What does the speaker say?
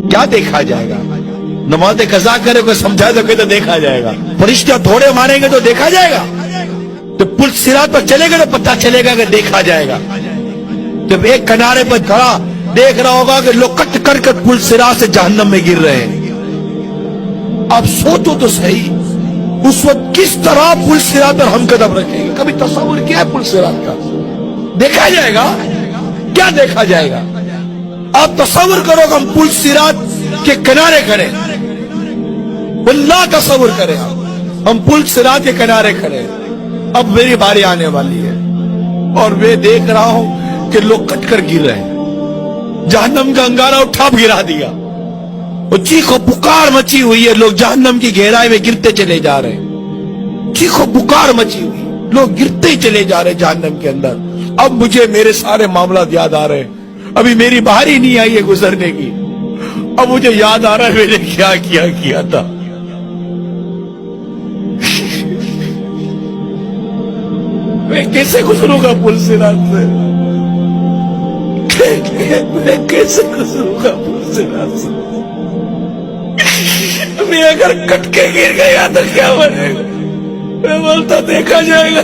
کیا دیکھا جائے گا؟ نماز قضا کرے کوئی سمجھا تو کہ تو دیکھا جائے گا، فرشتے تھوڑے ماریں گے تو دیکھا جائے گا، تو پل صراط پر چلے گا تو پتہ چلے گا کہ دیکھا جائے گا۔ جب ایک کنارے پر کھڑا دیکھ رہا ہوگا کہ لوگ کٹ کر کے پل صراط سے جہنم میں گر رہے ہیں، اب سوچو تو صحیح اس وقت کس طرح پل صراط پر ہم قدم رکھیں گے؟ کبھی تصور کیا ہے پل صراط کا؟ دیکھا جائے گا؟ کیا دیکھا جائے گا؟ آپ تصور کرو کہ ہم پل صراط کے کنارے کھڑے، واللہ تصور کریں ہم پل صراط کے کنارے کھڑے، اب میری باری آنے والی ہے اور میں دیکھ رہا ہوں کہ لوگ کٹ کر گر رہے ہیں، جہنم کا انگارہ اٹھا گرا دیا، وہ چیخ و پکار مچی ہوئی ہے، لوگ جہنم کی گہرائی میں گرتے چلے جا رہے ہیں، چیخ و پکار مچی ہوئی، لوگ گرتے ہی چلے جا رہے ہیں جہنم کے اندر۔ اب مجھے میرے سارے معاملات یاد آ رہے ہیں، ابھی میری باری نہیں آئی ہے گزرنے کی، اب مجھے یاد آ رہا ہے میں نے کیا کیا تھا۔ میں کیسے گزروں گا پل صراط سے؟ میں کیسے گزروں گا پل صراط سے؟ میں اگر کٹ کے گر گیا تو کیا بنے گا؟ میں بولتا دیکھا جائے گا۔